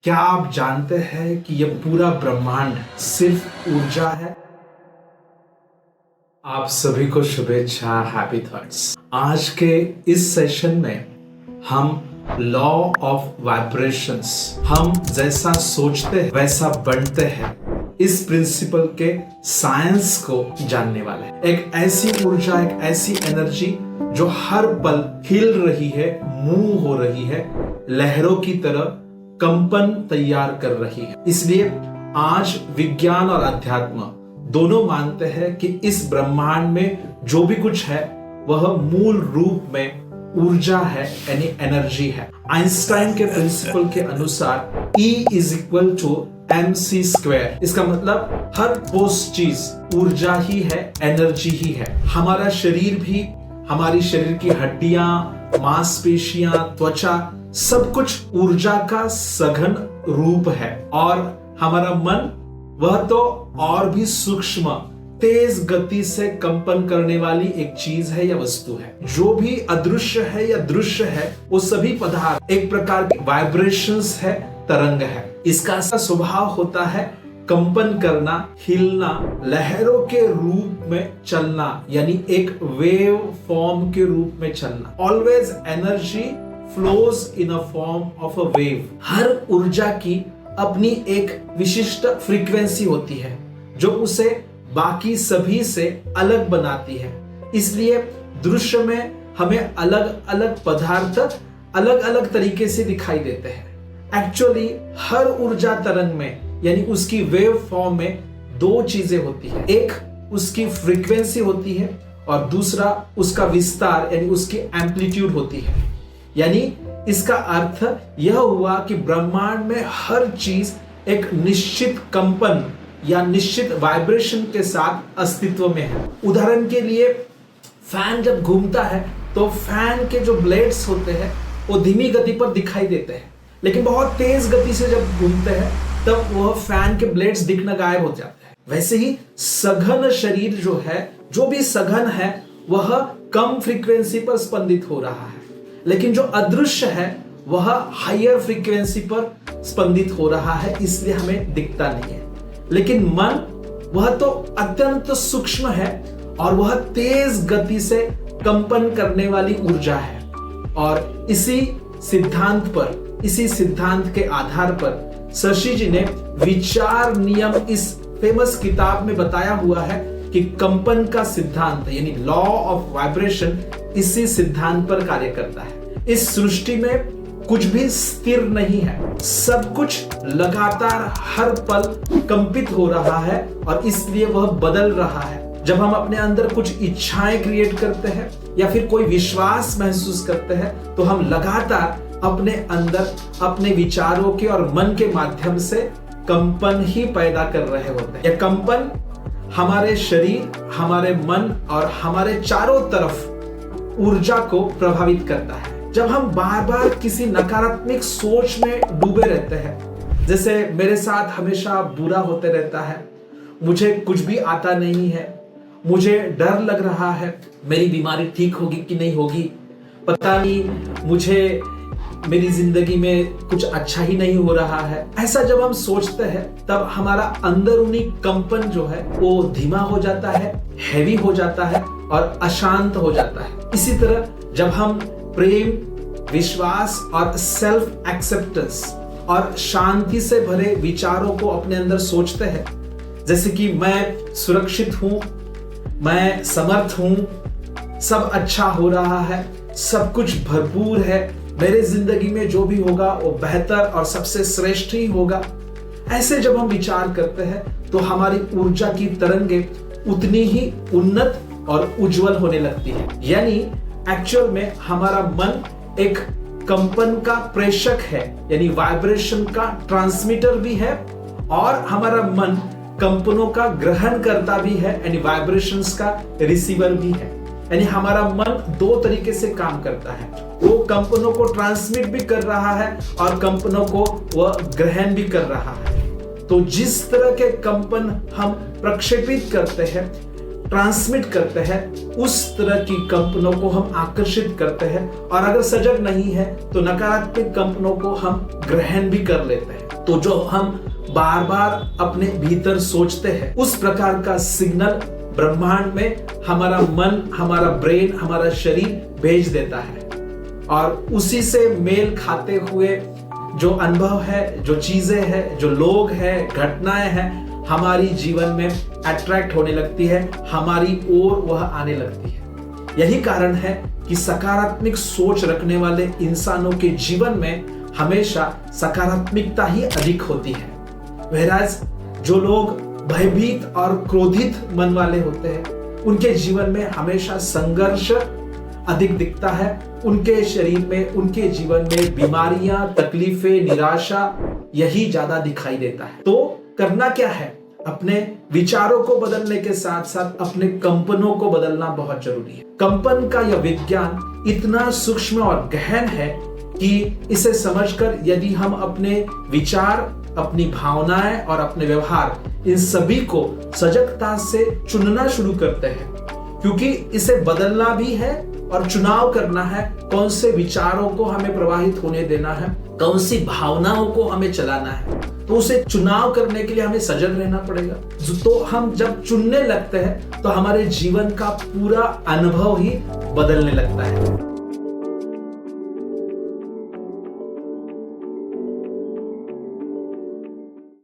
क्या आप जानते हैं कि यह पूरा ब्रह्मांड सिर्फ ऊर्जा है? आप सभी को शुभेच्छा, हैप्पी थॉट्स। आज के इस सेशन में हम लॉ ऑफ वाइब्रेशंस, हम जैसा सोचते हैं वैसा बनते हैं, इस प्रिंसिपल के साइंस को जानने वाले हैं। एक ऐसी ऊर्जा, एक ऐसी एनर्जी जो हर पल हिल रही है, मूव हो रही है, लहरों की तरह कंपन तैयार कर रही है। इसलिए आज विज्ञान और अध्यात्म दोनों मानते हैं कि इस ब्रह्मांड में जो भी कुछ है वह मूल रूप में ऊर्जा है, यानी एनर्जी है। आइंस्टाइन के प्रिंसिपल के अनुसार E = mc²। इसका मतलब हर ठोस चीज ऊर्जा ही है, एनर्जी ही है। हमारा शरीर भी, हमारी शरीर की हड्डियां, मांसपेशियां, त्वचा, सब कुछ ऊर्जा का सघन रूप है। और हमारा मन, वह तो और भी सूक्ष्म, तेज गति से कंपन करने वाली एक चीज है या वस्तु है। जो भी अदृश्य है या दृश्य है, वो सभी पदार्थ एक प्रकार की वाइब्रेशंस है, तरंग है। इसका स्वभाव होता है कंपन करना, हिलना, लहरों के रूप में चलना, यानी एक वेव फॉर्म के रूप में चलना। Always energy flows in a form of a wave. हर ऊर्जा की अपनी एक विशिष्ट फ्रीक्वेंसी होती है जो उसे बाकी सभी से अलग बनाती है। इसलिए दृश्य में हमें अलग अलग पदार्थ अलग अलग तरीके से दिखाई देते हैं। एक्चुअली हर ऊर्जा तरंग में, यानी उसकी वेव फॉर्म में, दो चीजें होती है। एक उसकी फ्रीक्वेंसी होती है और दूसरा उसका विस्तार, यानी उसकी एम्पलीट्यूड होती है। यानी इसका अर्थ यह हुआ कि ब्रह्मांड में हर चीज एक निश्चित कंपन या निश्चित वाइब्रेशन के साथ अस्तित्व में है। उदाहरण के लिए, फैन जब घूमता है तो फैन के जो ब्लेड्स होते हैं वो धीमी गति पर दिखाई देते हैं, लेकिन बहुत तेज गति से जब घूमते हैं तब वह फैन के ब्लेड्स दिखना गायब हो जाते हैं। वैसे ही सघन शरीर जो है, जो भी सघन है, वह कम फ्रीक्वेंसी पर स्पंदित हो रहा है, लेकिन जो अदृश्य है वह हायर फ्रीक्वेंसी पर स्पंदित हो रहा है, इसलिए हमें दिखता नहीं है। लेकिन मन, वह तो अत्यंत सूक्ष्म है और वह तेज गति से कंपन करने वाली ऊर्जा है। और इसी सिद्धांत के आधार पर शशि जी ने विचार नियम, इस फेमस किताब में बताया हुआ है कि कंपन का सिद्धांत, यानी लॉ ऑफ वाइब्रेशन, इसी सिद्धांत पर कार्य करता है। इस सृष्टि में कुछ भी स्थिर नहीं है, सब कुछ लगातार हर पल कंपित हो रहा है और इसलिए वह बदल रहा है। जब हम अपने अंदर कुछ इच्छाएं क्रिएट करते हैं या फिर कोई विश्वास महसूस करते हैं, तो हम लगातार अपने अंदर अपने विचारों के और मन के माध्यम से कंपन ही पैदा कर रहे होते हैं। यह कंपन हमारे शरीर, हमारे मन और हमारे चारों तरफ ऊर्जा को प्रभावित करता है। जब हम बार बार किसी नकारात्मक सोच में डूबे रहते हैं, जैसे मेरे साथ हमेशा बुरा होते रहता है, मुझे कुछ भी आता नहीं है, मुझे डर लग रहा है, मेरी बीमारी ठीक होगी कि नहीं होगी, पता नहीं, मुझे मेरी जिंदगी में कुछ अच्छा ही नहीं हो रहा है, ऐसा जब हम सोचते हैं तब हमारा अंदरूनी कंपन जो है वो धीमा हो जाता है, हैवी हो जाता है और अशांत हो जाता है। इसी तरह जब हम प्रेम, विश्वास और सेल्फ एक्सेप्टेंस और शांति से भरे विचारों को अपने अंदर सोचते हैं, जैसे कि मैं सुरक्षित हूं, मैं समर्थ हूं, सब अच्छा हो रहा है, सब कुछ भरपूर है, मेरे जिंदगी में जो भी होगा वो बेहतर और सबसे श्रेष्ठ ही होगा, ऐसे जब हम विचार करते हैं तो हमारी ऊर्जा की तरंगें उतनी ही उन्नत और उज्जवल होने लगती है। यानी एक्चुअल में हमारा मन एक कंपन का प्रेषक है, यानी वाइब्रेशन का ट्रांसमीटर भी है, और हमारा मन कंपनों का ग्रहण करता भी है, यानी वाइब्रेशंस का रिसीवर भी है। यानी हमारा मन दो तरीके से काम करता है, वो कंपनों को ट्रांसमिट भी कर रहा है और कंपनों को वह ग्रहण भी कर रहा है। तो जिस तरह के कंपन हम प्रक्षेपित करते हैं, ट्रांसमिट करते हैं, उस तरह की कंपनों को हम आकर्षित करते हैं, और अगर सजग नहीं है तो नकारात्मक कंपनों को हम ग्रहण भी कर लेते हैं। तो जो हम बार बार अपने भीतर सोचते हैं उस प्रकार का सिग्नल ब्रह्मांड में हमारा मन, हमारा ब्रेन, हमारा शरीर भेज देता है और उसी से मेल खाते हुए जो अनुभव है, जो चीजें हैं, जो लोग हैं, घटनाएं हैं, हमारी जीवन में अट्रैक्ट होने लगती है, हमारी ओर वह आने लगती है। यही कारण है कि सकारात्मक सोच रखने वाले इंसानों के जीवन में हमेशा सकारात्मकता ही अधिक होती है। whereas जो लोग भयभीत और क्रोधित मन वाले होते हैं उनके जीवन में हमेशा संघर्ष अधिक दिखता है। उनके शरीर में, उनके जीवन में बीमारियां, तकलीफें, निराशा यही ज्यादा दिखाई देता है। तो करना क्या है? अपने विचारों को बदलने के साथ साथ अपने कंपनों को बदलना बहुत जरूरी है। कंपन का यह विज्ञान इतना सूक्ष्म और गहन है कि इसे समझकर यदि हम अपने विचार, अपनी भावनाएं और अपने व्यवहार इन सभी को सजगता से चुनना शुरू करते हैं, क्योंकि इसे बदलना भी है और चुनाव करना है। कौन से विचारों को हमें प्रवाहित होने देना है, कौन सी भावनाओं को हमें चलाना है, तो उसे चुनाव करने के लिए हमें सजग रहना पड़ेगा। तो हम जब चुनने लगते हैं तो हमारे जीवन का पूरा अनुभव ही बदलने लगता है।